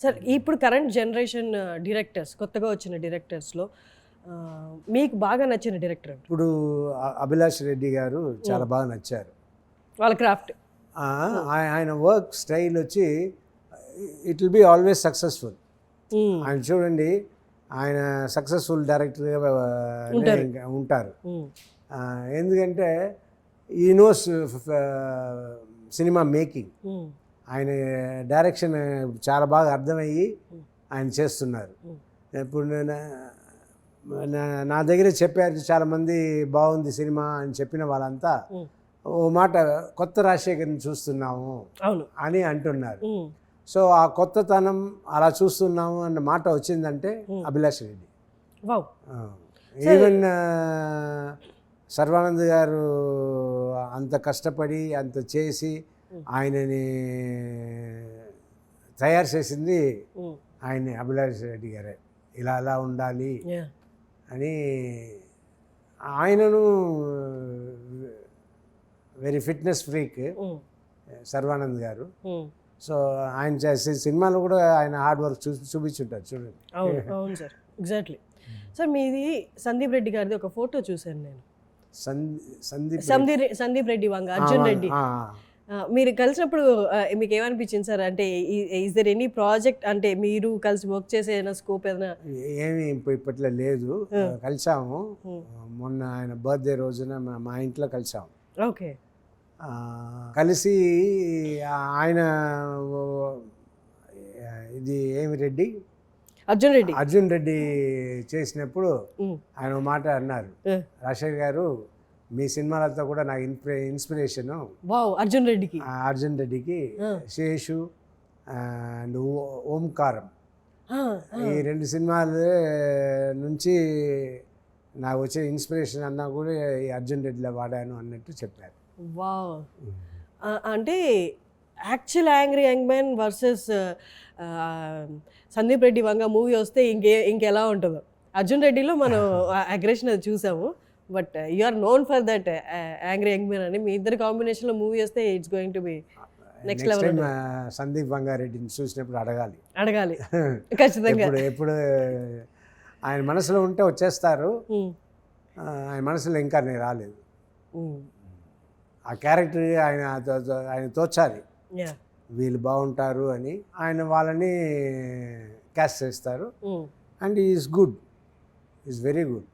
Sir ఇప్పుడు current generation directors, కొత్తగా వచ్చిన డైరెక్టర్స్లో మీకు బాగా నచ్చిన డైరెక్టర్? ఇప్పుడు అభిలాష్ రెడ్డి గారు చాలా బాగా నచ్చారు. వాళ్ళ క్రాఫ్ట్, ఆయన వర్క్ స్టైల్ వచ్చి it will be always successful. ఆయన చూడండి, ఆయన సక్సెస్ఫుల్ డైరెక్టర్గా ఉంటారు. ఎందుకంటే ఈ నోస్ సినిమా మేకింగ్, ఆయన డైరెక్షన్ చాలా బాగా అర్థమయ్యి ఆయన చేస్తున్నారు. ఇప్పుడు నా దగ్గర చెప్పారు చాలామంది, బాగుంది సినిమా అని చెప్పిన వాళ్ళంతా ఓ మాట కొత్త రాజశేఖర్ని చూస్తున్నాము అని అంటున్నారు. సో ఆ కొత్తతనం అలా చూస్తున్నాము అన్న మాట వచ్చిందంటే అభిలాష్ రెడ్డి. ఈవెన్ సర్వానంద్ గారు అంత కష్టపడి అంత చేసి ఆయనని తయారు చేసింది ఆయన్ని, అభిలాష్ రెడ్డి గారే. ఇలా అలా ఉండాలి అని ఆయనను వెరీ ఫిట్నెస్ ఫ్రీక్ సర్వానంద్ గారు. సో ఆయన చేసే సినిమాలో కూడా ఆయన హార్డ్ వర్క్ చూపించుంటారు చూడండి. అవును సార్, ఎగ్జాక్ట్లీ. సార్ మీది సందీప్ రెడ్డి గారిది ఒక ఫోటో చూశాను నేను. సందీప్ రెడ్డి వంగ, అర్జున్ రెడ్డి. మీరు కలిసినప్పుడు మీకు ఏమనిపించింది సార్? అంటే ఈజ్ దర్ ఎనీ ప్రాజెక్ట్, అంటే మీరు కలిసి వర్క్ చేసే ఏదైనా స్కోప్ ఏదైనా? ఏమి ఇప్పట్లో లేదు. కలిసాము మొన్న ఆయన బర్త్డే రోజున మా ఇంట్లో కలిసాము. ఓకే. కలిసి ఆయన ఇది ఏమి రెడ్డి, అర్జున్ రెడ్డి చేసినప్పుడు ఆయన ఒక మాట అన్నారు, రాజశేఖర్ గారు మీ సినిమాలతో కూడా నాకు ఇన్స్పిరేషన్ అర్జున్ రెడ్డికి శేషు అండ్ ఓంకారం, ఈ రెండు సినిమాల నుంచి నాకు వచ్చే ఇన్స్పిరేషన్ అన్నా కూడా ఈ అర్జున్ రెడ్డిలో వాడాను అన్నట్టు చెప్పారు. వావ్. అంటే actual angry young man versus Sandeep Reddy Vanga movie వస్తే ఇంకెలా ఉంటుందో. అర్జున్ రెడ్డిలో మనం అగ్రెషన్ అది చూసాము, but you are known for that angry young man అని. మీ ఇద్దరు కాంబినేషన్లో మూవీ వస్తే it's going to be next level. Sandeep వంగారెడ్డిని చూసినప్పుడు అడగాలి ఖచ్చితంగా. ఎప్పుడు ఆయన మనసులో ఉంటే వచ్చేస్తారు, ఆయన మనసులో ఇంకా నేను రాలేదు. ఆ క్యారెక్టర్ ఆయన తోచాలి, వీళ్ళు బాగుంటారు అని ఆయన వాళ్ళని క్యాస్ట్ చేస్తారు. And is good, is very good.